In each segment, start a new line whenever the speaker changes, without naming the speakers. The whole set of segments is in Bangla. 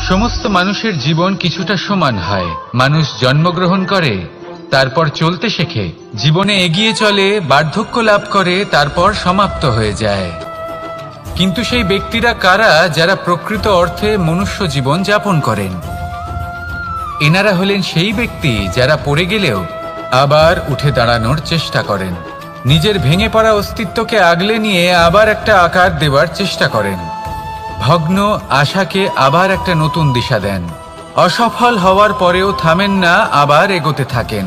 সমস্ত মানুষের জীবন কিছুটা সমান হয়। মানুষ জন্মগ্রহণ করে, তারপর চলতে শেখে, জীবনে এগিয়ে চলে, বার্ধক্য লাভ করে, তারপর সমাপ্ত হয়ে যায়। কিন্তু সেই ব্যক্তিরা কারা যারা প্রকৃত অর্থে মনুষ্য জীবন যাপন করেন? এনারা হলেন সেই ব্যক্তি যারা পড়ে গেলেও আবার উঠে দাঁড়ানোর চেষ্টা করেন, নিজের ভেঙে পড়া অস্তিত্বকে আগলে নিয়ে আবার একটা আকার দেবার চেষ্টা করেন, ভগ্ন আশাকে আবার একটা নতুন দিশা দেন। অসফল হওয়ার পরেও থামেন না, আবার এগোতে থাকেন।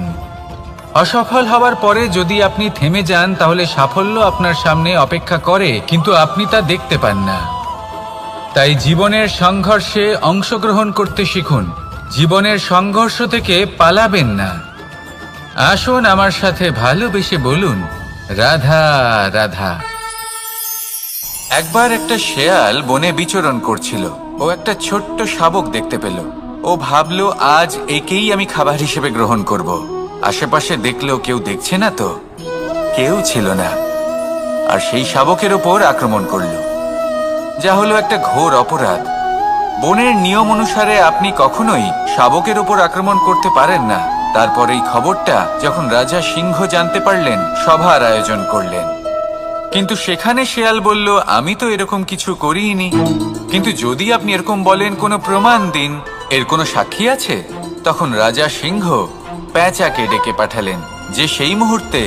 অসফল হওয়ার পরে যদি আপনি থেমে যান তাহলে সাফল্য আপনার সামনে অপেক্ষা করে, কিন্তু আপনি তা দেখতে পান না। তাই জীবনের সংঘর্ষে অংশগ্রহণ করতে শিখুন, জীবনের সংঘর্ষ থেকে পালাবেন না। আসুন আমার সাথে ভালোবেসে বলুন, রাধা রাধা। একবার একটা শেয়াল বনে বিচরণ করছিল। ও একটা ছোট্ট শাবক দেখতে পেল। ও ভাবল, আজ একেই আমি খাবার হিসেবে গ্রহণ করব। আশেপাশে দেখলো কেউ দেখছে না, তো কেউ ছিল না, আর সেই শাবকের ওপর আক্রমণ করল, যা হলো একটা ঘোর অপরাধ। বনের নিয়ম অনুসারে আপনি কখনোই শাবকের ওপর আক্রমণ করতে পারেন না। তারপর এই খবরটা যখন রাজা সিংহ জানতে পারলেন, সভার আয়োজন করলেন। কিন্তু সেখানে শেয়াল বলল, আমি তো এরকম কিছু করিনি। কিন্তু যদি আপনি এরকম বলেন, কোনো প্রমাণ দিন, এর কোনো সাক্ষী আছে? তখন রাজা সিংহ পেঁচাকে ডেকে পাঠালেন, যে সেই মুহূর্তে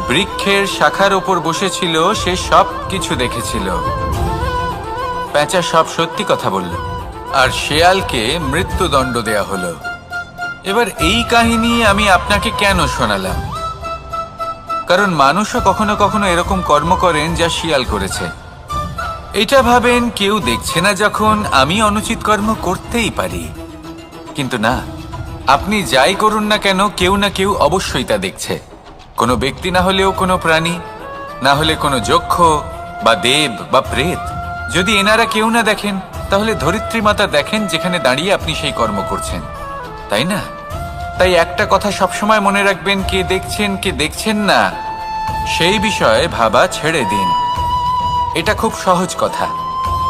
বৃক্ষের শাখার ওপর বসেছিল। সে সব কিছু দেখেছিল। পেঁচা সব সত্যি কথা বলল, আর শেয়ালকে মৃত্যুদণ্ড দেয়া হলো। এবার এই কাহিনী আমি আপনাকে কেন শোনালাম? কারণ মানুষও কখনো কখনো এরকম কর্ম করেন যা শিয়াল করেছে। এটা ভাবেন কেউ দেখছে না, যখন আমি অনুচিত কর্ম করতেই পারি। কিন্তু না, আপনি যাই করুন না কেন, কেউ না কেউ অবশ্যই তা দেখছে। কোনো ব্যক্তি না হলেও কোনো প্রাণী, না হলে কোনো যক্ষ বা দেব বা প্রেত। যদি এনারা কেউ না দেখেন, তাহলে ধরিত্রী মাতা দেখেন, যেখানে দাঁড়িয়ে আপনি সেই কর্ম করছেন, তাই না? তাই একটা কথা সবসময় মনে রাখবেন, কে দেখছেন কে দেখছেন না সেই বিষয়ে ভাবা ছেড়ে দিন। এটা খুব সহজ কথা।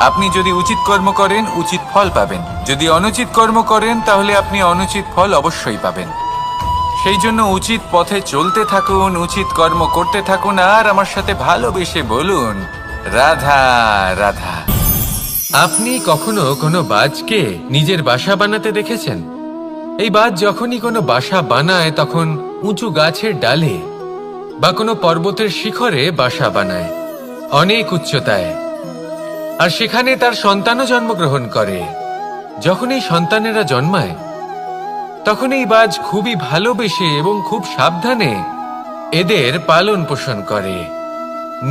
আপনি যদি উচিত কর্ম করেন, উচিত ফল পাবেন। যদি অনুচিত কর্ম করেন, তাহলে আপনি অনুচিত ফল অবশ্যই পাবেন। সেই জন্য উচিত পথে চলতে থাকুন, উচিত কর্ম করতে থাকুন, আর আমার সাথে ভালোবেসে বলুন, রাধা রাধা। আপনি কখনো কোনো বাজকে নিজের বাসা বানাতে দেখেছেন? এই বাজ যখনই কোনো বাসা বানায়, তখন উঁচু গাছের ডালে বা কোনো পর্বতের শিখরে বাসা বানায়, অনেক উচ্চতায়। আর সেখানে তার সন্তানও জন্মগ্রহণ করে। যখন এই সন্তানেরা জন্মায়, তখন এই বাজ খুবই ভালোবেসে এবং খুব সাবধানে এদের পালন পোষণ করে।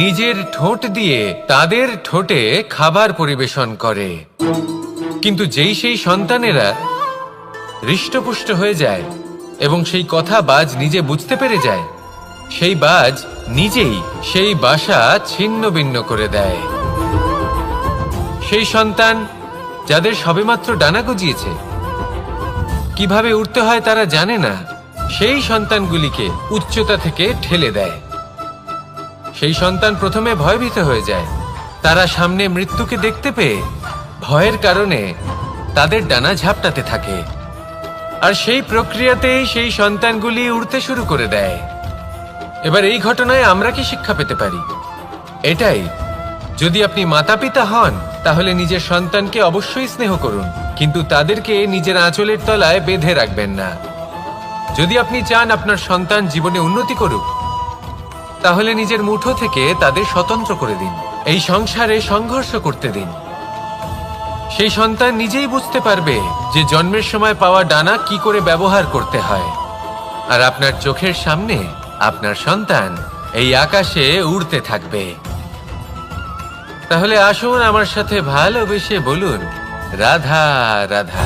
নিজের ঠোঁট দিয়ে তাদের ঠোঁটে খাবার পরিবেশন করে। কিন্তু যেই সেই সন্তানেরা হৃষ্টপুষ্ট হয়ে যায় এবং সেই কথা বাজ নিজে বুঝতে পেরে যায়, সেই বাজ নিজেই সেই বাসা ছিন্ন ভিন্ন করে দেয়। সেই সন্তান যাদের সবেমাত্র ডানা গজিয়েছে, কিভাবে উঠতে হয় তারা জানে না, সেই সন্তানগুলিকে উচ্চতা থেকে ঠেলে দেয়। সেই সন্তান প্রথমে ভয়ভীত হয়ে যায়। তারা সামনে মৃত্যুকে দেখতে পেয়ে ভয়ের কারণে তাদের ডানা ঝাপটাতে থাকে, আর সেই প্রক্রিয়াতেই সেই সন্তানগুলি উড়তে শুরু করে দেয়। এবার এই ঘটনায় আমরা কি শিক্ষা পেতে পারি? এটাই, যদি আপনি মাতা পিতা হন, তাহলে নিজের সন্তানকে অবশ্যই স্নেহ করুন, কিন্তু তাদেরকে নিজের আঁচলের তলায় বেঁধে রাখবেন না। যদি আপনি চান আপনার সন্তান জীবনে উন্নতি করুক, তাহলে নিজের মুঠো থেকে তাদের স্বতন্ত্র করে দিন। এই সংসারে সংঘর্ষ করতে দিন। সেই সন্তান নিজেই বুঝতে পারবে যে জন্মের সময় পাওয়া ডানা কি করে ব্যবহার করতে হয়। আর আপনার চোখের সামনে আপনার সন্তান এই আকাশে উড়তে থাকবে। তাহলে আসুন আমার সাথে ভালোবেসে বলুন, রাধা রাধা।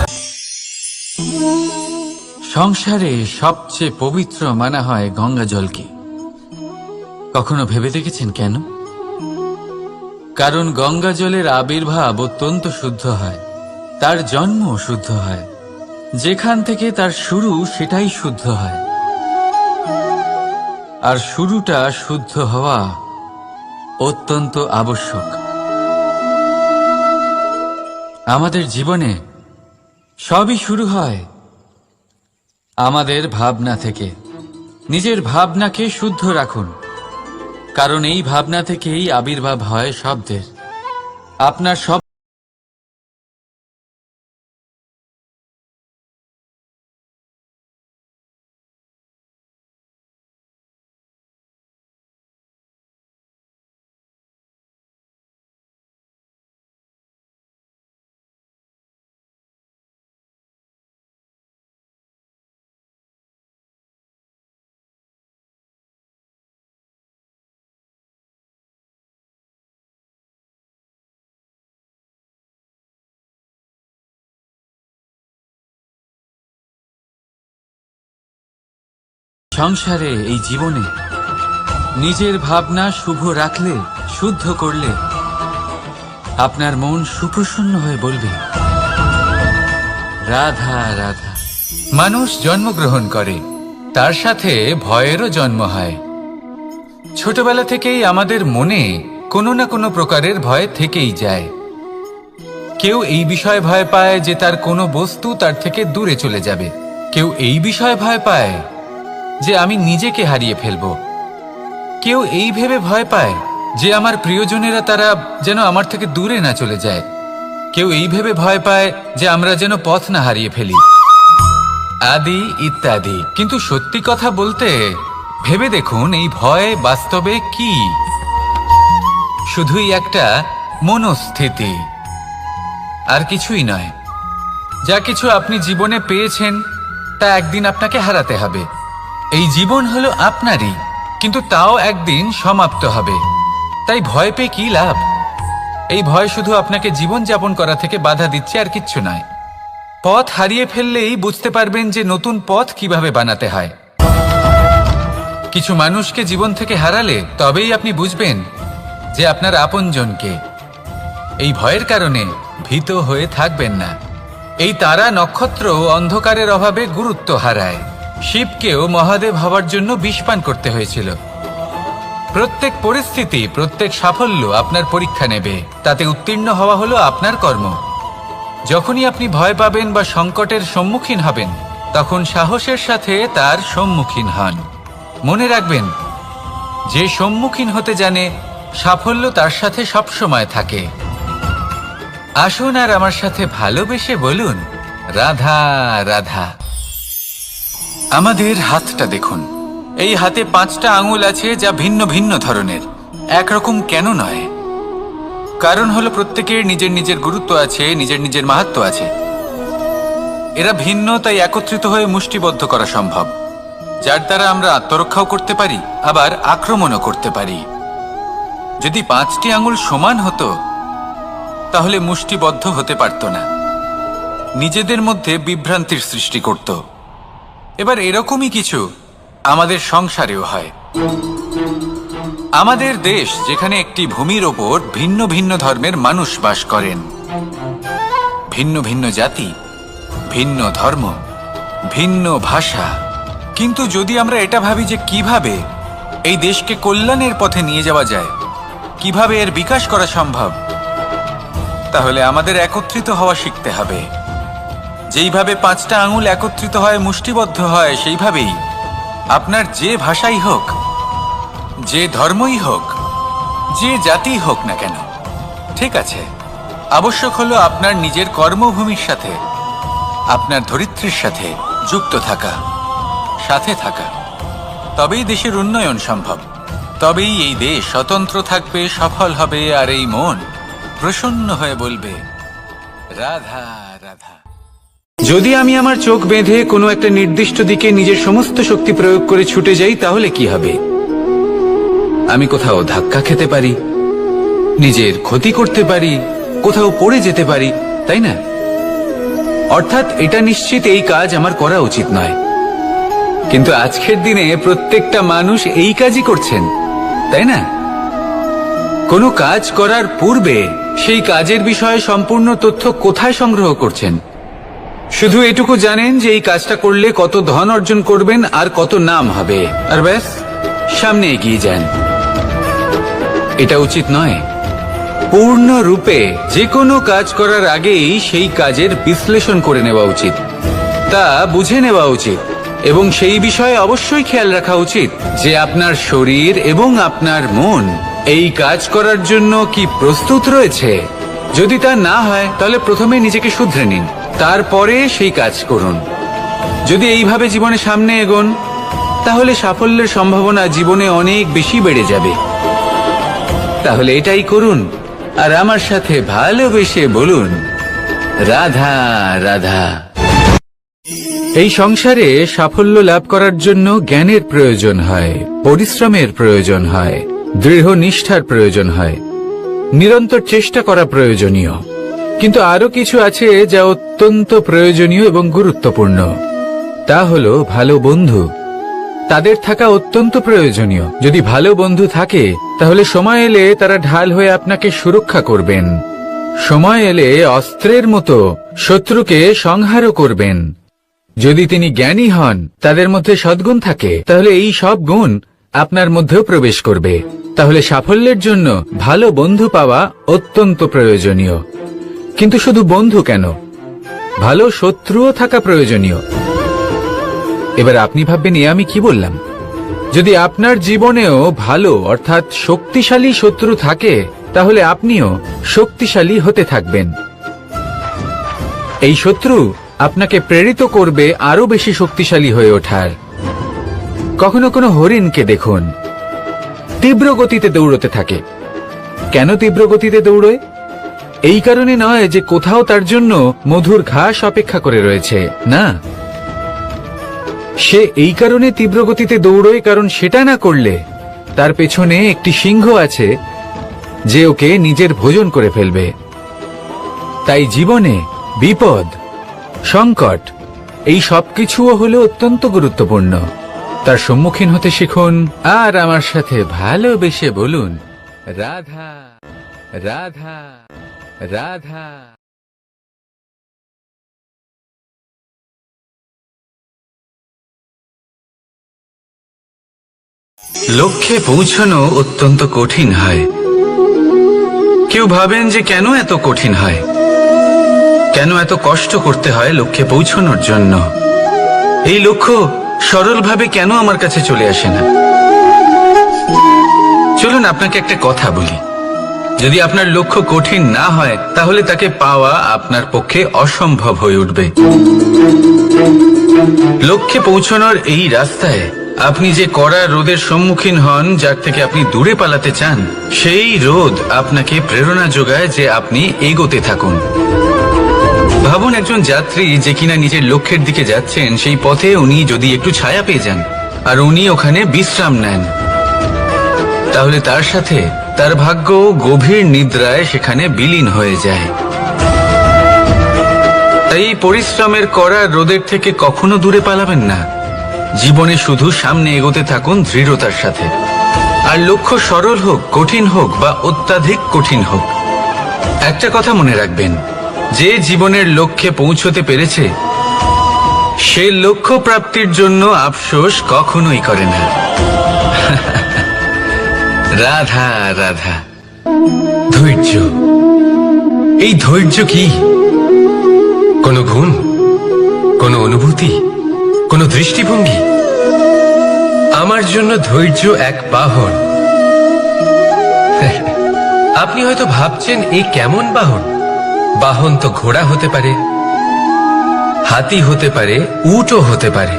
সংসারে সবচেয়ে পবিত্র মানা হয় গঙ্গা জলকে। কখনো ভেবে দেখেছেন কেন? কারণ গঙ্গা জলের আবির্ভাব অত্যন্ত শুদ্ধ হয়, তার জন্ম শুদ্ধ হয়, যেখান থেকে তার শুরু সেটাই শুদ্ধ হয়। আর শুরুটা শুদ্ধ হওয়া অত্যন্ত আবশ্যক। আমাদের জীবনে
সবই শুরু হয় আমাদের ভাবনা থেকে। নিজের ভাবনাকে শুদ্ধ রাখুন, কারণ এই ভাবনা থেকেই আবির্ভাব হয় শব্দের। আপনার সব সংসারে, এই জীবনে নিজের ভাবনা শুভ রাখলে, শুদ্ধ করলে আপনার মন সুপ্রসন্ন হয়ে বলবে, রাধা রাধা।
মানুষ জন্মগ্রহণ করে, তার সাথে ভয়েরও জন্ম হয়। ছোটবেলা থেকেই আমাদের মনে কোনো না কোনো প্রকারের ভয় থেকেই যায়। কেউ এই বিষয়ে ভয় পায় যে তার কোনো বস্তু তার থেকে দূরে চলে যাবে। কেউ এই বিষয়ে ভয় পায় যে আমি নিজেকে হারিয়ে ফেলব। কেউ এই ভেবে ভয় পায় যে আমার প্রিয়জনেরা তারা যেন আমার থেকে দূরে না চলে যায়। কেউ এই ভেবে ভয় পায় যে আমরা যেন পথ না হারিয়ে ফেলি, আদি ইত্যাদি। কিন্তু সত্যি কথা বলতে, ভেবে দেখুন এই ভয় বাস্তবে কি? শুধুই একটা মনস্থিতি, আর কিছুই নয়। যা কিছু আপনি জীবনে পেয়েছেন তা একদিন আপনাকে হারাতে হবে। এই জীবন হলো আপনারই, কিন্তু তাও একদিন সমাপ্ত হবে। তাই ভয় পেয়ে কি লাভ? এই ভয় শুধু আপনাকে জীবন যাপন করা থেকে বাধা দিচ্ছে, আর কিচ্ছু নয়। পথ হারিয়ে ফেললেই বুঝতে পারবেন যে নতুন পথ কিভাবে বানাতে হয়। কিছু মানুষকে জীবন থেকে হারালে তবেই আপনি বুঝবেন যে আপনার আপনজনকে। এই ভয়ের কারণে ভীত হয়ে থাকবেন না। এই তারা নক্ষত্র অন্ধকারের অভাবে গুরুত্ব হারায়। শিবকেও মহাদেব হওয়ার জন্য বিষ পান করতে হয়েছিল। প্রত্যেক পরিস্থিতি, প্রত্যেক সাফল্য আপনার পরীক্ষা নেবে। তাতে উত্তীর্ণ হওয়া হলো আপনার কর্ম। যখনই আপনি ভয় পাবেন বা সংকটের সম্মুখীন হবেন, তখন সাহসের সাথে তার সম্মুখীন হন। মনে রাখবেন, যে সম্মুখীন হতে জানে, সাফল্য তার সাথে সবসময় থাকে। আসুন আর আমার সাথে ভালোবেসে বলুন, রাধা রাধা। আমাদের হাতটা দেখুন। এই হাতে 5টা আঙুল আছে, যা ভিন্ন ভিন্ন ধরনের। একরকম কেন নয়? কারণ হলো প্রত্যেকের নিজের নিজের গুরুত্ব আছে, নিজের নিজের মাহাত্ম্য আছে। এরা ভিন্ন, তাই একত্রিত হয়ে মুষ্টিবদ্ধ করা সম্ভব, যার দ্বারা আমরা আত্মরক্ষাও করতে পারি, আবার আক্রমণও করতে পারি। যদি 5টি আঙুল সমান হতো তাহলে মুষ্টিবদ্ধ হতে পারত না, নিজেদের মধ্যে বিভ্রান্তির সৃষ্টি করত। এবার এরকমই কিছু আমাদের সংসারেও হয়। আমাদের দেশ, যেখানে একটি ভূমির ওপর ভিন্ন ভিন্ন ধর্মের মানুষ বাস করেন, ভিন্ন ভিন্ন জাতি, ভিন্ন ধর্ম, ভিন্ন ভাষা। কিন্তু যদি আমরা এটা ভাবি যে কিভাবে এই দেশকে কল্যাণের পথে নিয়ে যাওয়া যায়, কিভাবে এর বিকাশ করা সম্ভব, তাহলে আমাদের একত্রিত হওয়া শিখতে হবে। যেইভাবে 5টা আঙুল একত্রিত হয়, মুষ্টিবদ্ধ হয়, সেইভাবেই আপনার যে ভাষাই হোক, যে ধর্মই হোক, যে জাতি হোক না কেন, ঠিক আছে, আবশ্যক হলো আপনার নিজের কর্মভূমির সাথে, আপনার ধরিত্রীর সাথে যুক্ত থাকা, সাথে থাকা। তবেই দেশের উন্নয়ন সম্ভব। তবেই এই দেশ স্বতন্ত্র থাকবে, সফল হবে, আর এই মন প্রসন্ন হয়ে বলবে, রাধা রাধা। যদি আমি আমার চোখ বেঁধে কোনো একটা নির্দিষ্ট দিকে নিজের সমস্ত শক্তি প্রয়োগ করে ছুটে যাই, তাহলে কি হবে? আমি কোথাও ধাক্কা খেতে পারি, নিজের ক্ষতি করতে পারি, কোথাও পড়ে যেতে পারি, তাই না? অর্থাৎ এটা নিশ্চিত এই কাজ আমার করা উচিত নয়। কিন্তু আজকের দিনে প্রত্যেকটা মানুষ এই কাজই করছেন, তাই না? কোনো কাজ করার পূর্বে সেই কাজের বিষয়ে সম্পূর্ণ তথ্য কোথায় সংগ্রহ করছেন? শুধু এটুকু জানেন যে এই কাজটা করলে কত ধন অর্জন করবেন আর কত নাম হবে, আর ব্যাস সামনে এগিয়ে যান। এটা উচিত নয়। পূর্ণরূপে যে কোনো কাজ করার আগেই সেই কাজের বিশ্লেষণ করে নেওয়া উচিত, তা বুঝে নেওয়া উচিত এবং সেই বিষয়ে অবশ্যই খেয়াল রাখা উচিত যে আপনার শরীর এবং আপনার মন এই কাজ করার জন্য কি প্রস্তুত রয়েছে। যদি তা না হয় তাহলে প্রথমে নিজেকে শুধরে নিন, তারপরে সেই কাজ করুন। যদি এইভাবে জীবনে সামনে এগোন তাহলে সাফল্যের সম্ভাবনা জীবনে অনেক বেশি বেড়ে যাবে। তাহলে এটাই করুন আর আমার সাথে ভালোবেসে বলুন, রাধা রাধা। এই সংসারে সাফল্য লাভ করার জন্য জ্ঞানের প্রয়োজন হয়, পরিশ্রমের প্রয়োজন হয়, দৃঢ় নিষ্ঠার প্রয়োজন হয়, নিরন্তর চেষ্টা করা প্রয়োজনীয়। কিন্তু আরো কিছু আছে যা অত্যন্ত প্রয়োজনীয় এবং গুরুত্বপূর্ণ। তা হলো ভালো বন্ধু। তাদের থাকা অত্যন্ত প্রয়োজনীয়। যদি ভালো বন্ধু থাকে তাহলে সময় এলে তারা ঢাল হয়ে আপনাকে সুরক্ষা করবেন। সময় এলে অস্ত্রের মতো শত্রুকে সংহারও করবেন। যদি তিনি জ্ঞানী হন, তাদের মধ্যে সদ্গুণ থাকে, তাহলে এই সব গুণ আপনার মধ্যেও প্রবেশ করবে। তাহলে সাফল্যের জন্য ভালো বন্ধু পাওয়া অত্যন্ত প্রয়োজনীয়। কিন্তু শুধু বন্ধু কেন, ভালো শত্রুও থাকা প্রয়োজনীয়। এবার আপনি ভাববেন, এ আমি কি বললাম? যদি আপনার জীবনেও ভালো অর্থাৎ শক্তিশালী শত্রু থাকে তাহলে আপনিও শক্তিশালী হতে থাকবেন। এই শত্রু আপনাকে প্রেরিত করবে আরো বেশি শক্তিশালী হয়ে ওঠার। কখনো কোনো হরিণকে দেখুন, তীব্র গতিতে দৌড়তে থাকে। কেন তীব্র গতিতে দৌড়য়? এই কারণে নয় যে কোথাও তার জন্য মধুর ঘাস অপেক্ষা করে রয়েছে, না। সে এই কারণে তীব্র গতিতে দৌড়য় কারণ সেটা না করলে তার পেছনে একটি সিংহ আছে যে ওকে নিজের ভোজন করে ফেলবে। তাই জীবনে বিপদ, সংকট এই সবকিছুও হলো অত্যন্ত গুরুত্বপূর্ণ। তার সম্মুখীন হতে শিখুন আর আমার সাথে ভালোবেসে বলুন, রাধা রাধা রাধা। লক্ষ্যে পৌঁছানো অত্যন্ত কঠিন হয়। কেউ ভাবেন যে কেন এত কঠিন হয়, কেন এত কষ্ট করতে হয় লক্ষ্যে পৌঁছানোর জন্য। এই লক্ষ্য সরলভাবে কেন আমার কাছে চলে আসে না? চলুন আপনাকে একটা কথা বলি, যদি আপনার লক্ষ্য কঠিন না হয় তাহলে তাকে পাওয়া আপনার পক্ষে অসম্ভব হয়ে উঠবে। লক্ষ্যে পৌঁছানোর এই রাস্তায় আপনি যে কড়া রোদের সম্মুখীন হন, যার থেকে আপনি দূরে পালাতে চান, সেই রোদ আপনাকে প্রেরণা যোগায় যে আপনি এগোতে থাকুন। ভাবুন একজন যাত্রী যে কিনা নিজের লক্ষ্যের দিকে যাচ্ছেন, সেই পথে উনি যদি একটু ছায়া পেয়ে যান আর উনি ওখানে বিশ্রাম নেন, তাহলে তার সাথে তার ভাগ্য গভীর নিদ্রায় সেখানে বিলীন হয়ে যায়। তাই পরিশ্রমের কড়া রোদের থেকে কখনো দূরে পালাবেন না। জীবনে শুধু সামনে এগোতে থাকুন দৃঢ়তার সাথে। আর লক্ষ্য সরল হোক, কঠিন হোক বা অত্যাধিক কঠিন হোক, একটা কথা মনে রাখবেন, যে জীবনের লক্ষ্যে পৌঁছতে পেরেছে সে লক্ষ্য প্রাপ্তির জন্য আফসোস কখনোই করে না। রাধা রাধা। ধৈর্য, এই ধৈর্য কি কোনো গুণ, কোনো অনুভূতি, কোনো দৃষ্টিভঙ্গি? আমার জন্য ধৈর্য এক বাহন। আপনি হয়তো ভাবছেন, এই কেমন বাহন? বাহন তো ঘোড়া হতে পারে, হাতি হতে পারে, উটও হতে পারে,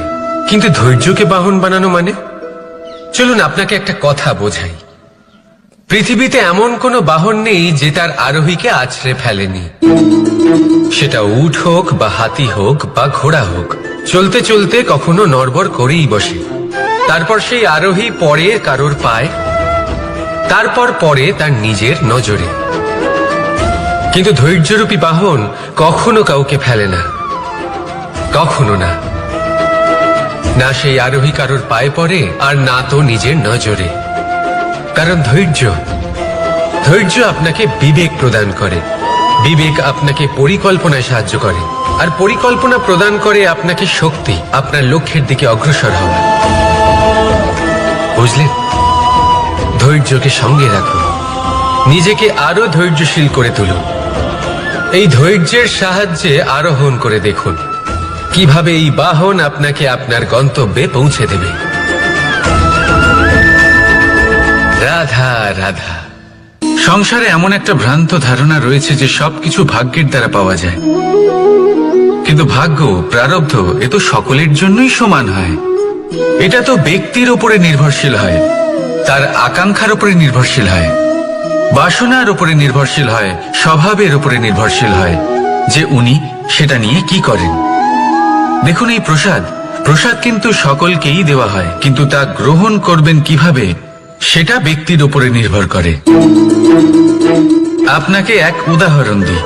কিন্তু ধৈর্যকে বাহন বানানো মানে? চলুন আপনাকে একটা কথা বোঝাই। পৃথিবীতে এমন কোনো বাহন নেই যে তার আরোহীকে আছড়ে ফেলেনি। সেটা উট হোক বা হাতি হোক বা ঘোড়া হোক, চলতে চলতে কখনো নড়বড় করেই বসে। তারপর সেই আরোহী পরে কারোর পায়, তারপর পরে তার নিজের নজরে। কিন্তু ধৈর্যরূপী বাহন কখনো কাউকে ফেলে না, কখনো না। না সেই আরোহী কারোর পায়ে পড়ে আর না তো নিজের নজরে। কারণ ধৈর্য আপনাকে বিবেক প্রদান করে, বিবেক আপনাকে পরিকল্পনায় সাহায্য করে, আর পরিকল্পনা প্রদান করে আপনাকে শক্তি আপনার লক্ষ্যের দিকে অগ্রসর হওয়া। বুঝলেন? ধৈর্যকে সঙ্গে রাখুন,
নিজেকে আরো ধৈর্যশীল করে তুলুন। এই ধৈর্যের সাহায্যে আরোহণ করে দেখুন কিভাবে এই বাহন আপনাকে আপনার গন্তব্যে পৌঁছে দেবে। রাধা রাধা।
সংসারে এমন একটা ভ্রান্ত ধারণা রয়েছে যে সবকিছু ভাগ্যের দ্বারা পাওয়া যায়, কিন্তু ভাগ্য, প্রারব্ধ এ তো সকলের জন্যই সমান হয়। এটা তো ব্যক্তির উপরে নির্ভরশীল হয়, তার আকাঙ্ক্ষার উপরে নির্ভরশীল হয়, বাসনার উপরে নির্ভরশীল হয়, স্বভাবের উপরে নির্ভরশীল হয় যে উনি সেটা নিয়ে কি করেন। দেখুন, এই প্রসাদ কিন্তু সকলকেই দেওয়া হয়, কিন্তু তা গ্রহণ করবেন কিভাবে সেটা ব্যক্তির উপরে নির্ভর করে। আপনাকে এক উদাহরণ দিই।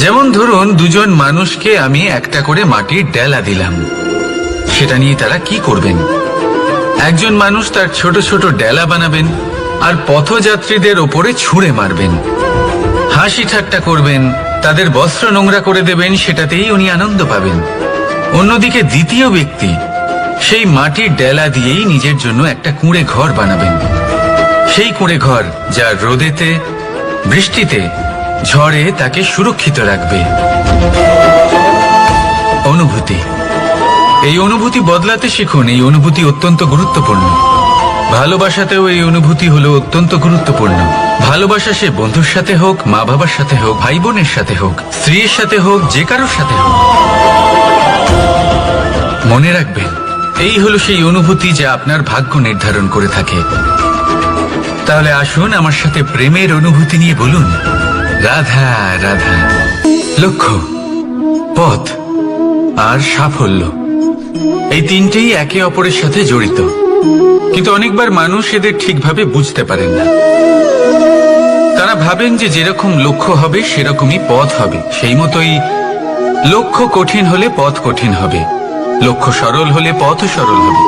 যেমন ধরুন, দুজন মানুষকে আমি একটা করে মাটির ডেলা দিলাম, সেটা নিয়ে তারা কি করবেন? একজন মানুষ তার ছোট ছোট ডেলা বানাবেন আর পথযাত্রীদের ওপরে ছুঁড়ে মারবেন, হাসি ঠাট্টা করবেন, তাদের বস্ত্র নোংরা করে দেবেন, সেটাতেই উনি আনন্দ পাবেন। অন্যদিকে দ্বিতীয় ব্যক্তি সেই মাটির ডেলা দিয়েই নিজের জন্য একটা কুঁড়ে ঘর বানাবেন। সেই কুঁড়ে ঘর যা রোদেতে, বৃষ্টিতে, ঝড়ে তাকে সুরক্ষিত রাখবে। অনুভূতি, এই অনুভূতি বদলাতে শিখুন। এই অনুভূতি অত্যন্ত গুরুত্বপূর্ণ। ভালোবাসাতেও এই অনুভূতি হলো অত্যন্ত গুরুত্বপূর্ণ। ভালোবাসা সে বন্ধুর সাথে হোক, মা বাবার সাথে হোক, ভাই বোনের সাথে হোক, স্ত্রীর সাথে হোক, যে কারোর সাথে হোক। মনে রাখবেন, এই হলো সেই অনুভূতি যা আপনার ভাগ্য নির্ধারণ করে থাকে। তাহলে আসুন আমার সাথে প্রেমের অনুভূতি নিয়ে বলুন, রাধা রাধা। লক্ষ্য, পথ আর সাফল্য, এই তিনটেই একে অপরের সাথে জড়িত, কিন্তু অনেকবার মানুষ এদের ঠিকভাবে বুঝতে পারেন না। তারা ভাবেন যে যেরকম লক্ষ্য হবে সেরকমই পথ হবে, সেই মতোই লক্ষ্য কঠিন হলে পথ কঠিন হবে, লক্ষ্য সরল হলে পথও সরল হবে।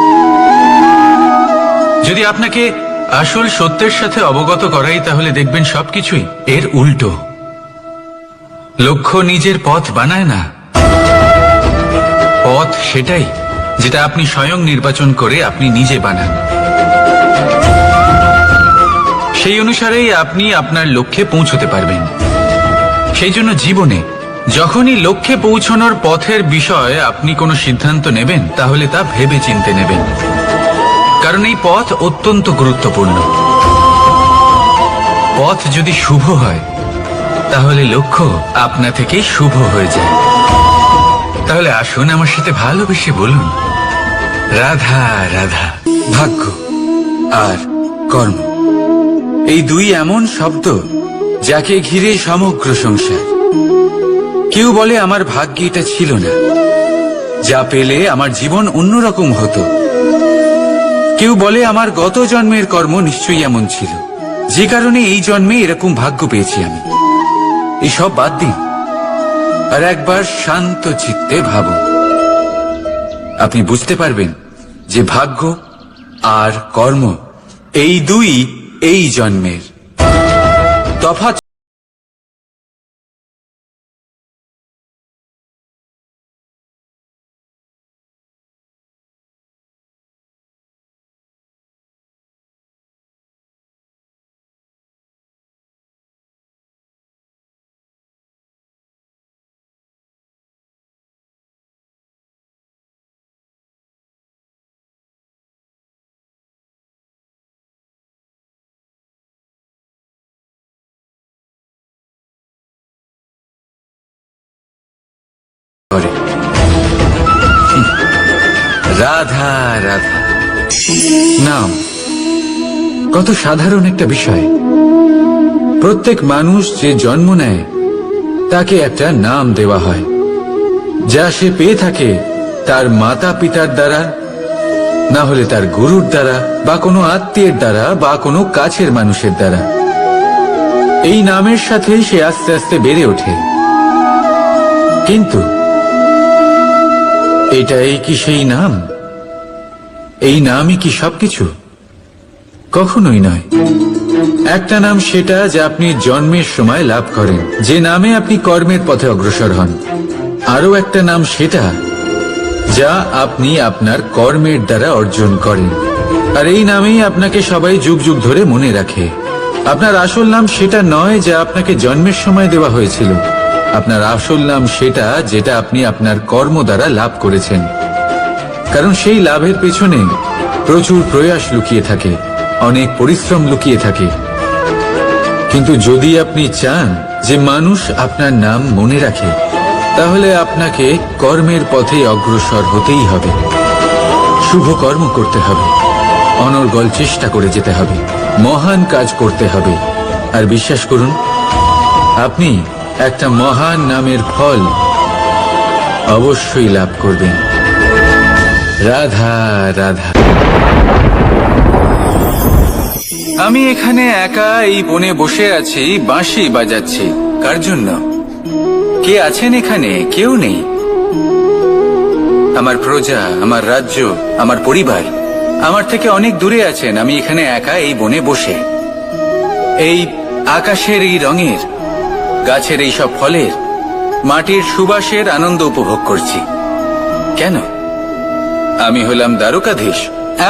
যদি আপনাকে আসল সত্যের সাথে অবগত করাই, তাহলে দেখবেন সবকিছুই এর উল্টো। লক্ষ্য নিজের পথ বানায় না, পথ সেটাই যেটা আপনি স্বয়ং নির্বাচন করে আপনি নিজে বানান। সেই অনুসারেই আপনি আপনার লক্ষ্যে পৌঁছতে পারবেন। সেই জন্য জীবনে যখনই লক্ষ্যে পৌঁছানোর পথের বিষয়ে আপনি কোনো সিদ্ধান্ত নেবেন, তাহলে তা ভেবে চিন্তে নেবেন, কারণ এই পথ অত্যন্ত গুরুত্বপূর্ণ। পথ যদি শুভ হয়, তাহলে লক্ষ্য আপনা থেকেই শুভ হয়ে যায়। তাহলে আসুন আমার সাথে ভালোবেসে বলুন, রাধা রাধা। ভাগ্য আর কর্ম, এই দুই এমন শব্দ যাকে ঘিরে সমগ্র সংসার। কেউ বলে আমার ভাগ্যে এটা ছিল না, যা পেলে আমার জীবন অন্যরকম হতো। কেউ বলে আমার গত জন্মের কর্ম নিশ্চয়ই এমন ছিল, যে কারণে এই জন্মে এরকম ভাগ্য পেয়েছি আমি। এসব বাদ দিন আর একবার শান্ত চিত্তে ভাবুন। আপনি বুঝতে পারবেন যে ভাগ্য আর কর্ম এই দুই এই জন্মের। তফাৎ করে। রাধা রাধা নাম কত সাধারণ একটা বিষয়। প্রত্যেক মানুষ যে জন্ম নেয় তাকে একটা নাম দেওয়া হয়, যা সে পেয়ে থাকে তার মাতা পিতার দ্বারা, না হলে তার গুরুর দ্বারা, বা কোনো আত্মীয়ের দ্বারা, বা কোনো কাছের মানুষের দ্বারা। এই নামের সাথেই সে আস্তে আস্তে বেড়ে ওঠে। কিন্তু এটাই কি সেই নাম? এই নামই কি সবকিছু? কখনোই নয়। একটা নাম সেটা যা আপনি জন্মের সময় লাভ করেন, যে নামে আপনি কর্মের পথে অগ্রসর হন। আরো একটা নাম সেটা যা আপনি আপনার কর্মের দ্বারা অর্জন করেন, আর এই নামেই আপনাকে সবাই যুগ যুগ ধরে মনে রাখে। আপনার আসল নাম সেটা নয় যা আপনাকে জন্মের সময় দেওয়া হয়েছিল। আপনার আসল নাম সেটা যেটা আপনি আপনার কর্ম দ্বারা লাভ করেছেন, কারণ সেই লাভের পেছনে প্রচুর প্রয়াস লুকিয়ে থাকে, অনেক পরিশ্রম লুকিয়ে থাকে। কিন্তু যদি আপনি চান যে মানুষ আপনার নাম মনে রাখে, তাহলে আপনাকে কর্মের পথে অগ্রসর হতেই হবে, শুভ কর্ম করতে হবে, অনর্গল চেষ্টা করে যেতে হবে, মহান কাজ করতে হবে। আর বিশ্বাস করুন, আপনি একটা মহান নামের ফল অবশ্যই লাভ করবেন। রাধা রাধা।
আমি এখানে একা এই বনে বসে আছি, বাঁশি বাজাচ্ছি। কার জন্য? কে আছেন এখানে? কেউ নেই। আমার প্রজা, আমার রাজ্য, আমার পরিবার আমার থেকে অনেক দূরে আছেন। আমি এখানে একা এই বনে বসে এই আকাশের এই রঙের, গাছের এই সব ফলের, মাটির সুবাসের আনন্দ উপভোগ করছি। কেন? আমি হলাম দ্বারকাধীশ।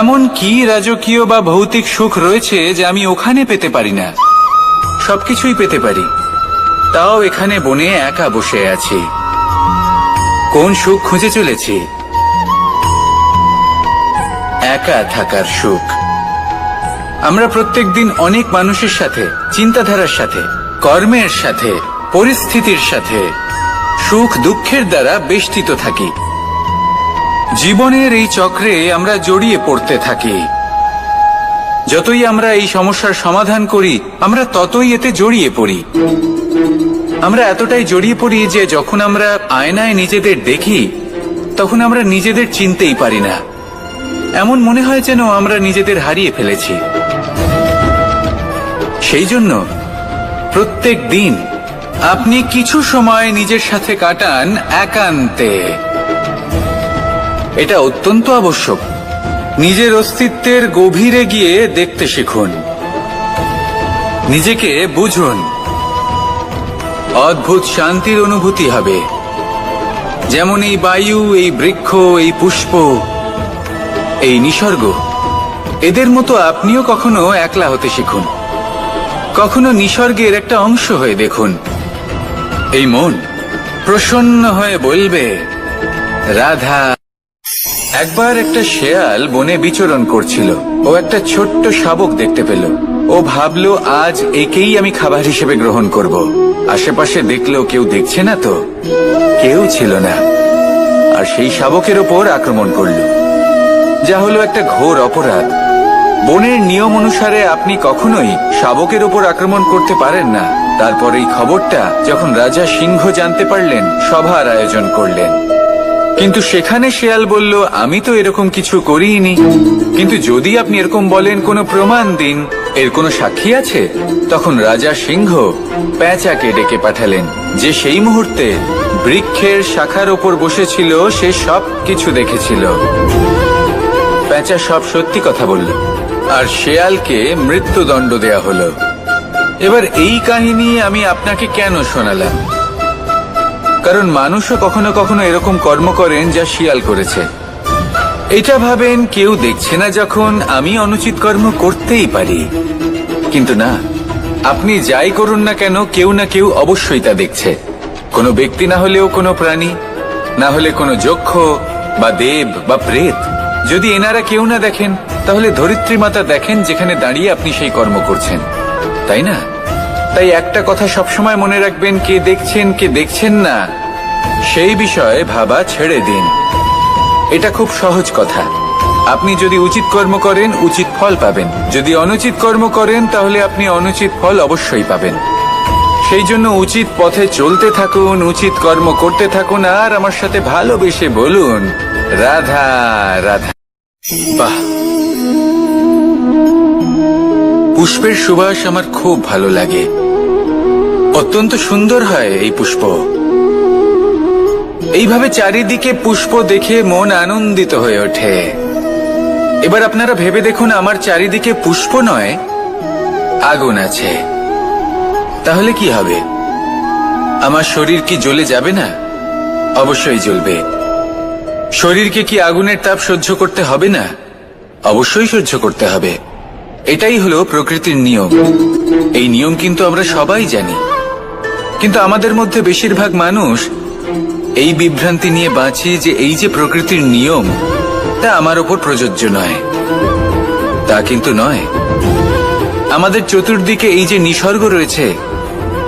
এমন কি রাজকীয় বা ভৌতিক সুখ রয়েছে যে আমি ওখানে পেতে পারি না? সবকিছুই পেতে পারি, তাও এখানে বনে একা বসে আছি। কোন সুখ খুঁজে চলেছি? একা থাকার সুখ। আমরা প্রত্যেকদিন অনেক মানুষের সাথে, চিন্তাধারার সাথে, কর্মের সাথে, পরিস্থিতির সাথে, সুখ দুঃখের দ্বারা বেষ্টিত থাকি। জীবনের এই চক্রে আমরা জড়িয়ে পড়তে থাকি। যতই আমরা এই সমস্যার সমাধান করি, আমরা ততই এতে জড়িয়ে পড়ি। আমরা এতটাই জড়িয়ে পড়ি যে যখন আমরা আয়নায় নিজেদের দেখি, তখন আমরা নিজেদের চিনতেই পারি না। এমন মনে হয় যেন আমরা নিজেদের হারিয়ে ফেলেছি। সেই জন্য প্রত্যেক দিন আপনি কিছু সময় নিজের সাথে কাটান একান্তে। এটা অত্যন্ত আবশ্যক। নিজের অস্তিত্বের গভীরে গিয়ে দেখতে শিখুন, নিজেকে বুঝুন। অদ্ভুত শান্তির অনুভূতি হবে। যেমন এই বায়ু, এই বৃক্ষ, এই পুষ্প, এই নিসর্গ, এদের মতো আপনিও কখনো একলা হতে শিখুন। কখনো নিসর্গের একটা অংশ হয়ে দেখুন। এই মন প্রসন্ন হয়ে বলবে, রাধা। একবার একটা শেয়াল বনে বিচরণ করছিল। ও একটা ছোট্ট শাবক দেখতে পেল। ও ভাবলো, আজ একেই আমি খাবার হিসেবে গ্রহণ করব। আশেপাশে দেখলো কেউ দেখছে না তো, কেউ ছিল না। আর সেই শাবকের ওপর আক্রমণ করলো, যা হলো একটা ঘোর অপরাধ। বনের নিয়ম অনুসারে আপনি কখনোই শাবকের ওপর আক্রমণ করতে পারেন না। তারপর এই খবরটা যখন রাজা সিংহ জানতে পারলেন, সভার আয়োজন করলেন। কিন্তু সেখানে শেয়াল বলল, আমি তো এরকম কিছু করিনি। কিন্তু যদি আপনি এরকম বলেন, কোনো প্রমাণ দিন, এর কোনো সাক্ষী আছে? তখন রাজা সিংহ পেঁচাকে ডেকে পাঠালেন, যে সেই মুহূর্তে বৃক্ষের শাখার ওপর বসেছিল। সে সব কিছু দেখেছিল। পেঁচা সব সত্যি কথা বলল, আর শেয়ালকে মৃত্যুদণ্ড দেয়া হলো। এবার এই কাহিনী আমি আপনাকে কেন শোনালাম? কারণ মানুষও কখনো কখনো এরকম কর্ম করেন যা শিয়াল করেছে। এটা ভাবেন কেউ দেখছে না, যখন আমি অনুচিত কর্ম করতেই পারি। কিন্তু না, আপনি যাই করুন না কেন, কেউ না কেউ অবশ্যই তা দেখছে। কোনো ব্যক্তি না হলেও কোনো প্রাণী, না হলে কোনো যক্ষ বা দেব বা প্রেত। যদি এনারা কেউ না দেখেন, তাহলে ধরিত্রী মাতা দেখেন, যেখানে দাঁড়িয়ে আপনি সেই কর্ম করছেন, তাই না? তাই একটা কথা সবসময় মনে রাখবেন, কে দেখছেন কে দেখছেন না সেই বিষয়ে ভাবা ছেড়ে দিন। এটা খুব সহজ কথা। আপনি যদি উচিত কর্ম করেন, উচিত ফল পাবেন। যদি অনুচিত কর্ম করেন, তাহলে আপনি অনুচিত ফল অবশ্যই পাবেন। সেই জন্য উচিত পথে চলতে থাকুন, উচিত কর্ম করতে থাকুন, আর আমার সাথে ভালোবেসে বলুন, রাধা রাধা। বাহ, পুষ্পের সুবাস আমার খুব ভালো লাগে। অত্যন্ত সুন্দর হয় এই পুষ্প। এইভাবে চারিদিকে পুষ্প দেখে মন আনন্দিত হয়ে ওঠে। এবার আপনারা ভেবে দেখুন, আমার চারিদিকে পুষ্প নয়, আগুন আছে। তাহলে কি হবে? আমার শরীর কি জ্বলে যাবে না? অবশ্যই জ্বলবে। শরীরকে কি আগুনের তাপ সহ্য করতে হবে না? অবশ্যই সহ্য করতে হবে। এটাই হলো প্রকৃতির নিয়ম। এই নিয়ম কিন্তু আমরা সবাই জানি, কিন্তু আমাদের মধ্যে বেশিরভাগ মানুষ এই বিভ্রান্তি নিয়ে বাঁচি যে এই যে প্রকৃতির নিয়ম তা আমার ওপর প্রযোজ্য নয়। তা কিন্তু নয়। আমাদের চতুর্দিকে এই যে নিসর্গ রয়েছে,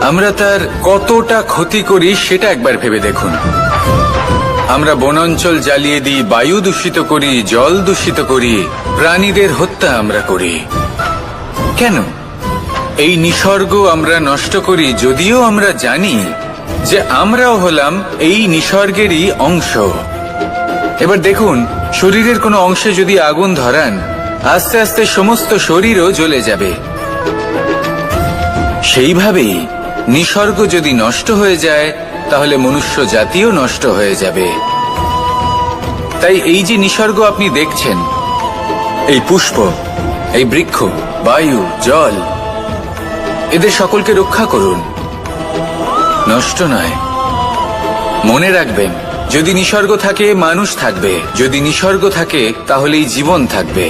আমরা তার কতটা ক্ষতি করি সেটা একবার ভেবে দেখুন। আমরা বনাঞ্চল জ্বালিয়ে দিই, বায়ু দূষিত করি, জল দূষিত করি, প্রাণীদের হত্যা আমরা করি। কেন? এই নিসর্গ আমরা নষ্ট করি, যদিও আমরা জানি যে আমরাও হলাম এই নিসর্গেরই অংশ। এবার দেখুন, শরীরের কোনো অংশে যদি আগুন ধরান, আস্তে আস্তে সমস্ত শরীরও জ্বলে যাবে। সেইভাবেই নিসর্গ যদি নষ্ট হয়ে যায়, তাহলে মনুষ্য জাতিও নষ্ট হয়ে যাবে। তাই এই যে নিসর্গ আপনি দেখছেন, এই পুষ্প, এই বৃক্ষ, বায়ু, জল, এদের সকলকে রক্ষা করুন, নষ্ট নয়। মনে রাখবেন, যদি নিসর্গ থাকে মানুষ থাকবে, যদি নিসর্গ থাকে তাহলেই জীবন থাকবে।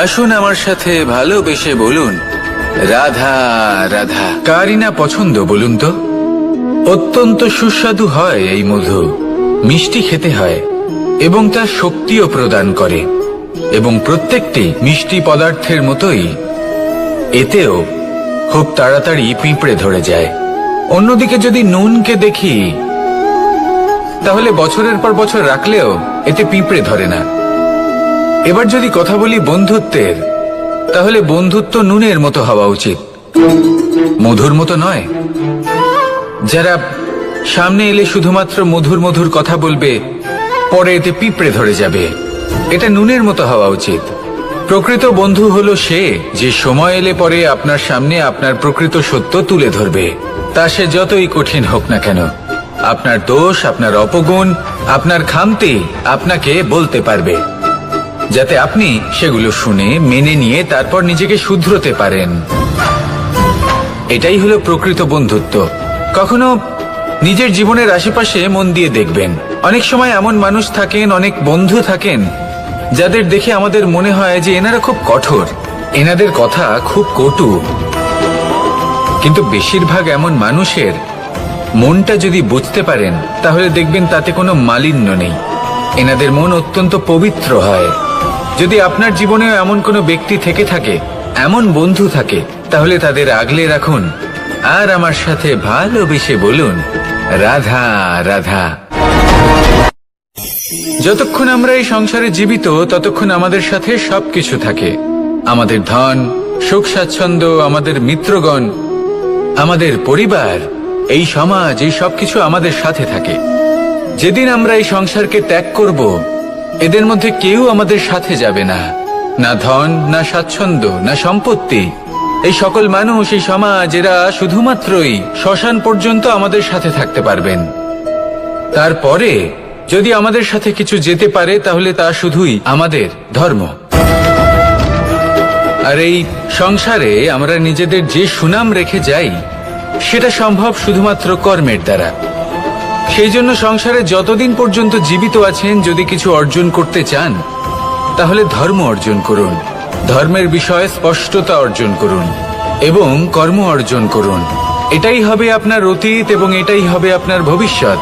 আসুন আমার সাথে ভালোবেসে বলুন, রাধা রাধা। কারই না পছন্দ বলুন তো? অত্যন্ত সুস্বাদু হয় এই মধু, মিষ্টি খেতে হয় এবং তা শক্তিও প্রদান করে, এবং প্রত্যেকটি মিষ্টি পদার্থের মতোই এতেও খুব তাড়াতাড়ি পিঁপড়ে ধরে যায়। অন্যদিকে যদি নুনকে দেখি, তাহলে বছরের পর বছর রাখলেও এতে পিঁপড়ে ধরে না। এবার যদি কথা বলি বন্ধুত্বের, তাহলে বন্ধুত্ব নুনের মতো হওয়া উচিত, মধুর মতো নয়। যারা সামনে এলে শুধুমাত্র মধুর মধুর কথা বলবে, পরে এতে পিঁপড়ে ধরে যাবে, এটা নুনের মতো হওয়া উচিত। প্রকৃত বন্ধু হলো সে যে সময় এলে পরে আপনার সামনে আপনার প্রকৃত সত্য তুলে ধরবে, তা সে যতই কঠিন হোক না কেন। আপনার দোষ, আপনার অপগুণ, আপনার খামতি আপনাকে বলতে পারবে, যাতে আপনি সেগুলো শুনে মেনে নিয়ে তারপর নিজেকে শুধরোতে পারেন। এটাই হলো প্রকৃত বন্ধুত্ব। কখনো নিজের জীবনের আশেপাশে মন দিয়ে দেখবেন, অনেক সময় এমন মানুষ থাকেন, অনেক বন্ধু থাকেন, যাদের দেখে আমাদের মনে হয় যে এনারা খুব কঠোর, এনাদের কথা খুব কটু। কিন্তু বেশিরভাগ এমন মানুষের মনটা যদি বুঝতে পারেন, তাহলে দেখবেন তাতে কোনো মালিন্য নেই, এনাদের মন অত্যন্ত পবিত্র হয়। যদি আপনার জীবনেও এমন কোনো ব্যক্তি থেকে থাকে, এমন বন্ধু থাকে, তাহলে তাদের আগলে রাখুন আর আমার সাথে ভালোবেসে বলুন, রাধা রাধা। যতক্ষণ আমরা এই সংসারে জীবিত, ততক্ষণ আমাদের সাথে সবকিছু থাকে, আমাদের ধন, সুখ স্বাচ্ছন্দ্য, আমাদের মিত্রগণ, আমাদের পরিবার, এই সমাজ, এই সবকিছু আমাদের সাথে থাকে। যেদিন আমরা এই সংসারকে ত্যাগ করব, এদের মধ্যে কেউ আমাদের সাথে যাবে না, না ধন, না স্বাচ্ছন্দ্য, না সম্পত্তি। এই সকল মানুষ, এই সমাজ, এরা শুধুমাত্রই শ্মশান পর্যন্ত আমাদের সাথে থাকতে পারবেন। তারপরে যদি আমাদের সাথে কিছু যেতে পারে, তাহলে তা শুধুই আমাদের ধর্ম। আর এই সংসারে আমরা নিজেদের যে সুনাম রেখে যাই, সেটা সম্ভব শুধুমাত্র কর্মের দ্বারা। সেই জন্য সংসারে যতদিন পর্যন্ত জীবিত আছেন, যদি কিছু অর্জন করতে চান, তাহলে ধর্ম অর্জন করুন, ধর্মের বিষয়ে স্পষ্টতা অর্জন করুন এবং কর্ম অর্জন করুন। এটাই হবে আপনার অতীত এবং এটাই হবে আপনার ভবিষ্যৎ,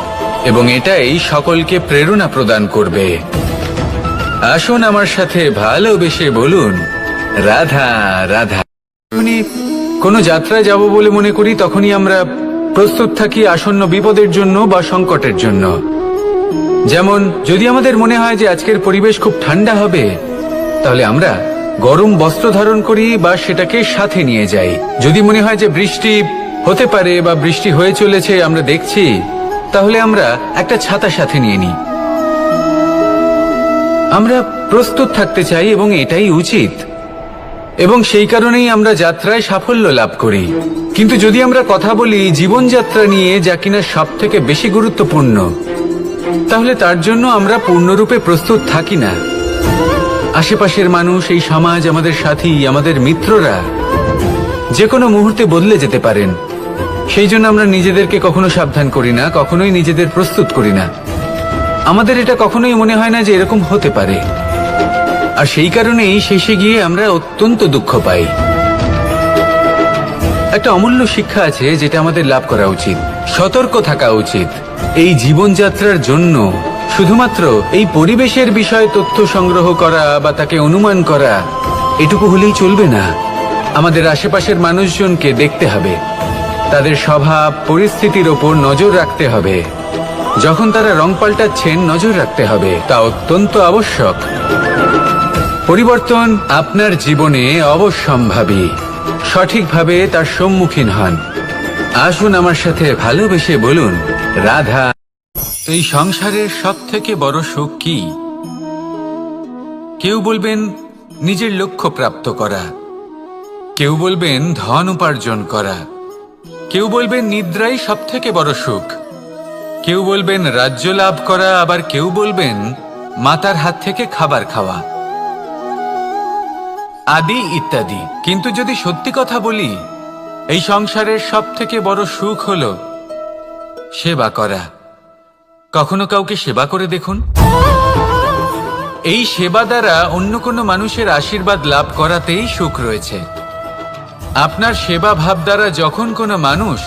এবং এটাই সকলকে প্রেরণা প্রদান করবে। আসুন আমার সাথে ভালোবেসে বলুন, রাধা রাধা। যখনই কোনো যাত্রায় যাব বলে মনে করি, তখনই আমরা প্রস্তুত থাকি আসন্ন বিপদের জন্য বা সংকটের জন্য। যেমন যদি আমাদের মনে হয় যে আজকের পরিবেশ খুব ঠান্ডা হবে, তাহলে আমরা গরম বস্ত্র ধারণ করি বা সেটাকে সাথে নিয়ে যাই। যদি মনে হয় যে বৃষ্টি হতে পারে বা বৃষ্টি হয়ে চলেছে, আমরা দেখছি, তাহলে আমরা একটা ছাতা সাথে নিয়ে নিই। আমরা প্রস্তুত থাকতে চাই এবং এটাই উচিত, এবং সেই কারণেই আমরা যাত্রায় সাফল্য লাভ করি। কিন্তু যদি আমরা কথা বলি জীবনযাত্রা নিয়ে, যা কিনা সব থেকে বেশি গুরুত্বপূর্ণ, তাহলে তার জন্য আমরা পূর্ণরূপে প্রস্তুত থাকি না। আশেপাশের মানুষ, এই সমাজ, আমাদের সাথী, আমাদের মিত্ররা যে কোনো মুহূর্তে বদলে যেতে পারেন। সেই জন্য আমরা নিজেদেরকে কখনো সাবধান করি না, কখনোই নিজেদের প্রস্তুত করি না। আমাদের এটা কখনোই মনে হয় না যে এরকম হতে পারে, আর সেই কারণেই শেষে গিয়ে আমরা অত্যন্ত দুঃখ পাই।
একটা অমূল্য শিক্ষা আছে যেটা আমাদের লাভ করা উচিত। সতর্ক থাকা উচিত। এই জীবনযাত্রার জন্য শুধুমাত্র এই পরিবেশের বিষয়ে তথ্য সংগ্রহ করা বা তাকে অনুমান করা এটুকু হলেই চলবে না। আমাদের আশেপাশের মানুষজনকে দেখতে হবে, তাদের স্বভাব পরিস্থিতির ওপর নজর রাখতে হবে। যখন তারা রং পাল্টাচ্ছেন নজর রাখতে হবে, তা অত্যন্ত আবশ্যক। পরিবর্তন আপনার জীবনে অবশ্যম্ভাবী। সঠিকভাবে তার সম্মুখীন হন। আসুন আমার সাথে ভালোবেসে বলুন, রাধা।
এই সংসারের সব থেকে বড় সুখ কি? কেউ বলবেন নিজের লক্ষ্য প্রাপ্ত করা, কেউ বলবেন ধন উপার্জন করা, কেউ বলবেন নিদ্রাই সব থেকে বড় সুখ, কেউ বলবেন রাজ্য লাভ করা, আবার কেউ বলবেন মাতার হাত থেকে খাবার খাওয়া, আদি ইত্যাদি। কিন্তু যদি সত্যি কথা বলি, এই সংসারের সব থেকে বড় সুখ হলো সেবা করা। কখনো কাউকে সেবা করে দেখুন। এই সেবা দ্বারা অন্য কোনো মানুষের আশীর্বাদ লাভ করাতেই সুখ রয়েছে। আপনার সেবা ভাব দ্বারা যখন কোনো মানুষ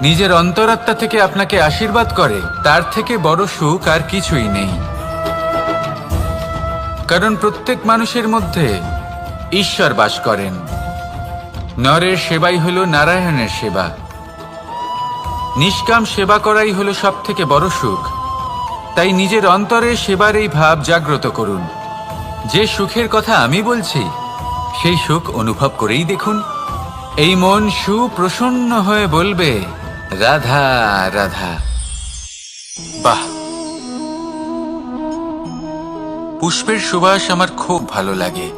নিজের অন্তরাত্মা থেকে আপনাকে আশীর্বাদ করে, তার থেকে বড় সুখ আর কিছুই নেই। কারণ প্রত্যেক মানুষের মধ্যে ঈশ্বর বাস করেন। নরের সেবাই হলো নারায়ণের সেবা। নিষ্কাম সেবা করাই হলো সব থেকে বড় সুখ। তাই নিজের অন্তরে সেবার এই ভাব জাগ্রত করুন। যে সুখের কথা আমি বলছি, সেই সুখ অনুভব করেই দেখুন। এই মন সুপ্রসন্ন হয়ে বলবে, রাধা রাধা। বাহ, পুষ্পের সুবাস আমার খুব ভালো লাগে।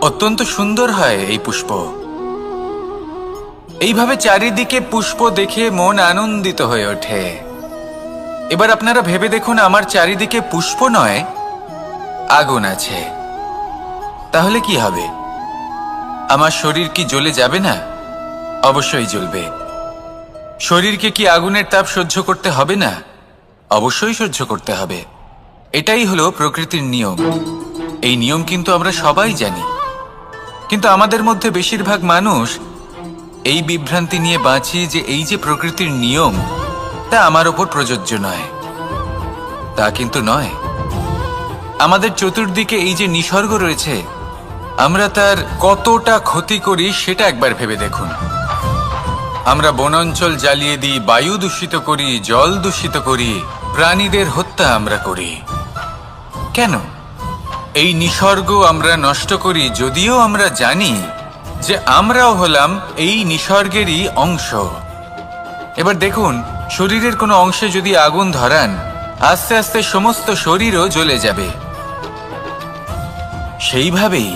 অত্যন্ত সুন্দর হয় এই পুষ্প। এইভাবে চারিদিকে পুষ্প দেখে মন আনন্দিত হয়ে ওঠে। এবার আপনারা ভেবে দেখুন, আমার চারিদিকে পুষ্প নয়, আগুন আছে। তাহলে কি হবে? আমার শরীর কি জ্বলে যাবে না? অবশ্যই জ্বলবে। শরীরকে কি আগুনের তাপ সহ্য করতে হবে না? অবশ্যই সহ্য করতে হবে। এটাই হলো প্রকৃতির নিয়ম। এই নিয়ম কিন্তু আমরা সবাই জানি, কিন্তু আমাদের মধ্যে বেশিরভাগ মানুষ এই বিভ্রান্তি নিয়ে বাঁচি যে এই যে প্রকৃতির নিয়ম, তা আমার ওপর প্রযোজ্য নয়। তা কিন্তু নয়। আমাদের চতুর্দিকে এই যে নিসর্গ রয়েছে, আমরা তার কতটা ক্ষতি করি সেটা একবার ভেবে দেখুন। আমরা বনাঞ্চল জ্বালিয়ে দিই, বায়ু দূষিত করি, জল দূষিত করি, প্রাণীদের হত্যা আমরা করি। কেন? এই নিসর্গ আমরা নষ্ট করি, যদিও আমরা জানি যে আমরাও হলাম এই নিসর্গেরই অংশ। এবার দেখুন, শরীরের কোনো অংশে যদি আগুন ধরান, আস্তে আস্তে সমস্ত শরীরও জ্বলে যাবে। সেইভাবেই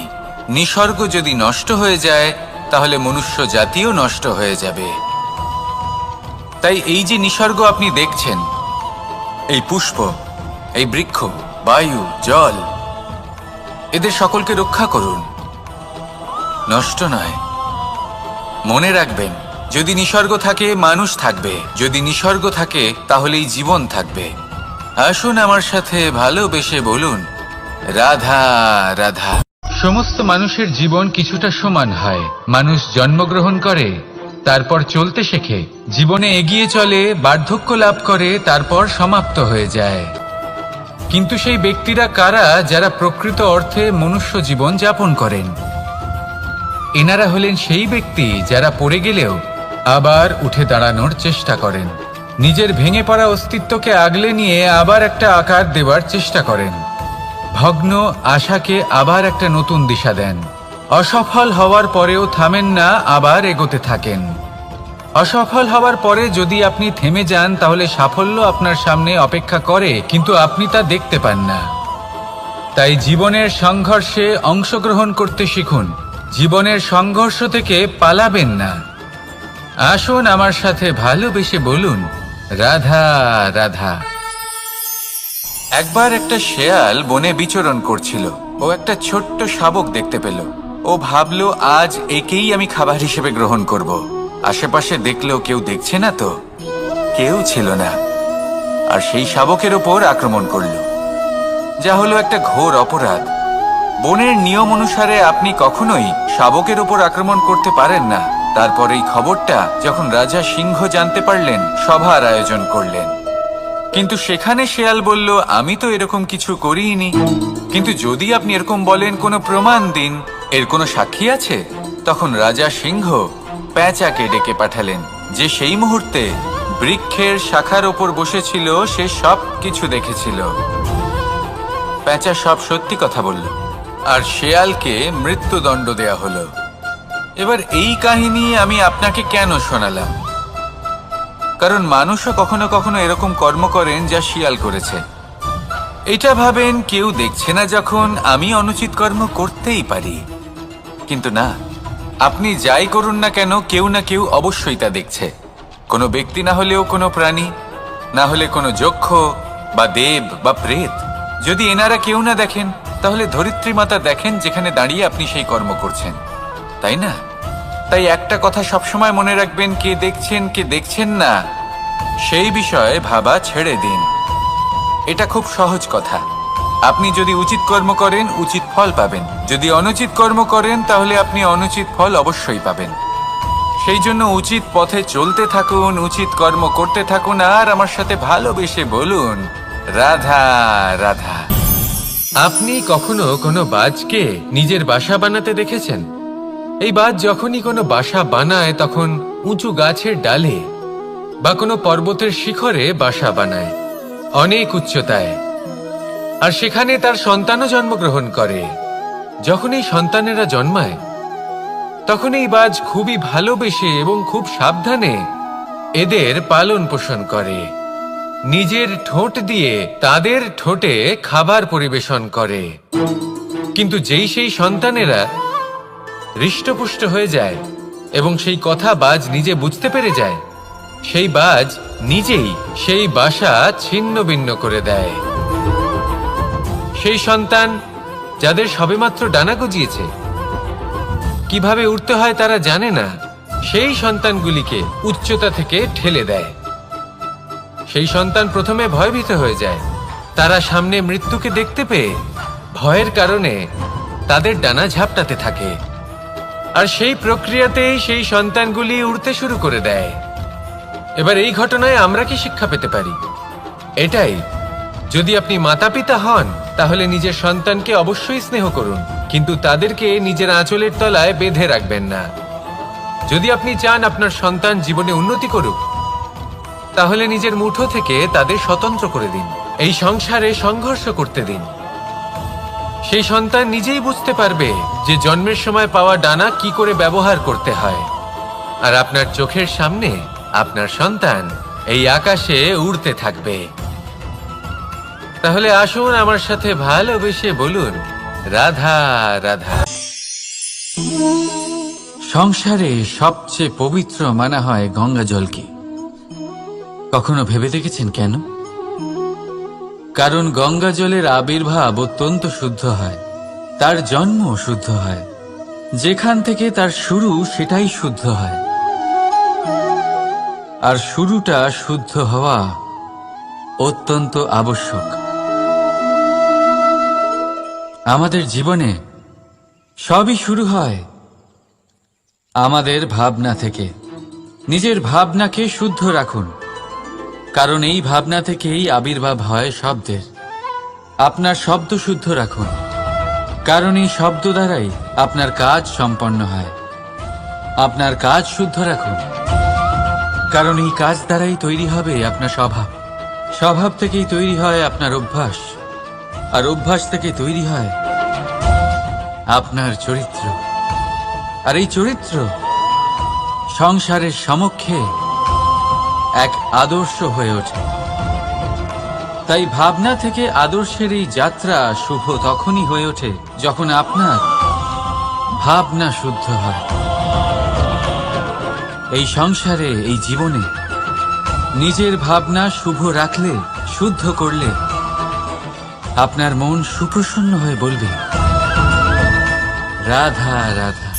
নিসর্গ যদি নষ্ট হয়ে যায়, তাহলে মনুষ্য জাতিও নষ্ট হয়ে যাবে। তাই এই যে নিসর্গ আপনি দেখছেন, এই পুষ্প, এই বৃক্ষ, বায়ু, জল, এদের সকলকে রক্ষা করুন, নষ্ট নয়। মনে রাখবেন, যদি নিসর্গ থাকে মানুষ থাকবে, যদি নিসর্গ থাকে তাহলেই জীবন থাকবে। আসুন আমার সাথে ভালোবেসে বলুন, রাধা রাধা। সমস্ত মানুষের জীবন কিছুটা সমান হয়। মানুষ জন্মগ্রহণ করে, তারপর চলতে শেখে, জীবনে এগিয়ে চলে, বার্ধক্য লাভ করে, তারপর সমাপ্ত হয়ে যায়। কিন্তু সেই ব্যক্তিরা কারা যারা প্রকৃত অর্থে মনুষ্য জীবন যাপন করেন? এনারা হলেন সেই ব্যক্তি যারা পড়ে গেলেও আবার উঠে দাঁড়ানোর চেষ্টা করেন, নিজের ভেঙে পড়া অস্তিত্বকে আগলে নিয়ে আবার একটা আকার দেওয়ার চেষ্টা করেন, ভগ্ন আশাকে আবার একটা নতুন দিশা দেন। অসফল হওয়ার পরেও থামেন না, আবার এগোতে থাকেন। অসফল হওয়ার পরে যদি আপনি থেমে যান, তাহলে সাফল্য আপনার সামনে অপেক্ষা করে, কিন্তু আপনি তা দেখতে পান না। তাই জীবনের সংঘর্ষে অংশগ্রহণ করতে শিখুন। জীবনের সংঘর্ষ থেকে পালাবেন না। আসুন আমার সাথে ভালোবেসে বলুন, রাধা রাধা। একবার একটা শেয়াল বনে বিচরণ করছিল। ও একটা ছোট্ট শাবক দেখতে পেল। ও ভাবলো, আজ একেই আমি খাবার হিসেবে গ্রহণ করব। আশেপাশে দেখলেও কেউ দেখছে না তো, কেউ ছিল না। আর সেই শাবকের ওপর আক্রমণ করলো, যা হলো একটা ঘোর অপরাধ। বনের নিয়ম অনুসারে আপনি কখনোই শাবকের ওপর আক্রমণ করতে পারেন না, তারপর এই খবরটা যখন রাজা সিংহ জানতে পারলেন, সভার আয়োজন করলেন। কিন্তু সেখানে শেয়াল বলল, আমি তো এরকম কিছু করিনি। কিন্তু যদি আপনি এরকম বলেন, কোনো প্রমাণ দিন, এর কোনো সাক্ষী আছে? তখন রাজা সিংহ পেঁচাকে ডেকে পাঠালেন, যে সেই মুহূর্তে বৃক্ষের শাখার ওপর বসেছিল, সে সব কিছু দেখেছিল। পেঁচা সব সত্যি কথা বলল, আর শেয়ালকে মৃত্যুদণ্ড দেয়া হলো। এবার এই কাহিনী আমি আপনাকে কেন শোনালাম? কারণ মানুষও কখনো কখনো এরকম কর্ম করেন যা শিয়াল করেছে। এটা ভাবেন কেউ দেখছে না, যখন আমি অনুচিত কর্ম করতেই পারি। কিন্তু না, আপনি যাই করুন না কেন, কেউ না কেউ অবশ্যই তা দেখছে। কোনো ব্যক্তি না হলেও কোনো প্রাণী, না হলে কোনো যক্ষ বা দেব বা প্রেত। যদি এনারা কেউ না দেখেন, তাহলে ধরিত্রী মাতা দেখেন, যেখানে দাঁড়িয়ে আপনি সেই কর্ম করছেন, তাই না? তাই একটা কথা সবসময় মনে রাখবেন, কে দেখছেন কে দেখছেন না সেই বিষয়ে ভাবা ছেড়ে দিন। এটা খুব সহজ কথা। আপনি যদি উচিত কর্ম করেন, উচিত ফল পাবেন। যদি অনুচিত কর্ম করেন, তাহলে আপনি অনুচিত ফল অবশ্যই পাবেন। সেই জন্য উচিত পথে চলতে থাকুন, উচিত কর্ম করতে থাকুন, আর আমার সাথে ভালোবেসে বলুন, রাধা রাধা।
আপনি কখনো কোনো বাজকে নিজের বাসা বানাতে দেখেছেন? এই বাজ যখনই কোনো বাসা বানায়, তখন উঁচু গাছের ডালে বা কোনো পর্বতের শিখরে বাসা বানায়, অনেক উচ্চতায়। আর সেখানে তার সন্তানও জন্মগ্রহণ করে। যখন এই সন্তানেরা জন্মায়, তখন এই বাজ খুবই ভালোবেসে এবং খুব সাবধানে এদের পালন পোষণ করে। নিজের ঠোঁট দিয়ে তাদের ঠোঁটে খাবার পরিবেশন করে। কিন্তু যেই সেই সন্তানেরা হৃষ্টপুষ্ট হয়ে যায় এবং সেই কথা বাজ নিজে বুঝতে পেরে যায়, সেই বাজ নিজেই সেই বাসা ছিন্ন ভিন্ন করে দেয়। সেই সন্তান যাদের সবেমাত্র ডানা গজিয়েছে, কিভাবে উঠতে হয় তারা জানে না, সেই সন্তানগুলিকে উচ্চতা থেকে ঠেলে দেয়। সেই সন্তান প্রথমে ভয়ভীত হয়ে যায়। তারা সামনে মৃত্যুকে দেখতে পেয়ে ভয়ের কারণে তাদের ডানা ঝাপটাতে থাকে। আর সেই প্রক্রিয়াতেই সেই সন্তানগুলি উড়তে শুরু করে দেয়। এবার এই ঘটনায় আমরা কি শিক্ষা পেতে পারি? এটাই, যদি আপনি মাতা পিতা হন, তাহলে নিজের সন্তানকে অবশ্যই স্নেহ করুন, কিন্তু তাদেরকে নিজের আঁচলের তলায় বেঁধে রাখবেন না। যদি আপনি চান আপনার সন্তান জীবনে উন্নতি করুক, তাহলে নিজের মুঠো থেকে তাদের স্বতন্ত্র করে দিন। এই সংসারে সংঘর্ষ করতে দিন। সেই সন্তান নিজেই বুঝতে পারবে যে জন্মের সময় পাওয়া ডানা কি করে ব্যবহার করতে হয়। আর আপনার চোখের সামনে আপনার সন্তান এই আকাশে উড়তে থাকবে। তাহলে আসুন আমার সাথে ভালোবেসে বলুন, রাধা রাধা।
সংসারে সবচেয়ে পবিত্র মানা হয় গঙ্গা জলকে। কখনো ভেবে দেখেছেন কেন? কারণ গঙ্গা জলের আবির্ভাব অত্যন্ত শুদ্ধ হয়, তার জন্ম শুদ্ধ হয়, যেখান থেকে তার শুরু সেটাই শুদ্ধ হয়। আর শুরুটা শুদ্ধ হওয়া অত্যন্ত আবশ্যক। আমাদের জীবনে সবই শুরু হয় আমাদের ভাবনা থেকে। নিজের ভাবনাকে শুদ্ধ রাখুন, কারণ এই ভাবনা থেকেই আবির্ভাব হয় শব্দের। আপনার শব্দ শুদ্ধ রাখুন, কারণ এই শব্দ দ্বারাই আপনার কাজ সম্পন্ন হয়। আপনার কাজ শুদ্ধ রাখুন, কারণ এই কাজ দ্বারাই তৈরি হবে আপনার স্বভাব। স্বভাব থেকেই তৈরি হয় আপনার অভ্যাস, আর অভ্যাস থেকে তৈরি হয় আপনার চরিত্র। আর এই চরিত্র সংসারের সমক্ষে এক আদর্শ হয়ে ওঠে। তাই ভাবনা থেকে আদর্শের এই যাত্রা শুভ তখনই হয়ে ওঠে যখন আপনার ভাবনা শুদ্ধ হয়। এই সংসারে, এই জীবনে নিজের ভাবনা শুভ রাখলে, শুদ্ধ করলে, আপনার মন সুপ্রসন্ন হয়ে বলবে, রাধা রাধা।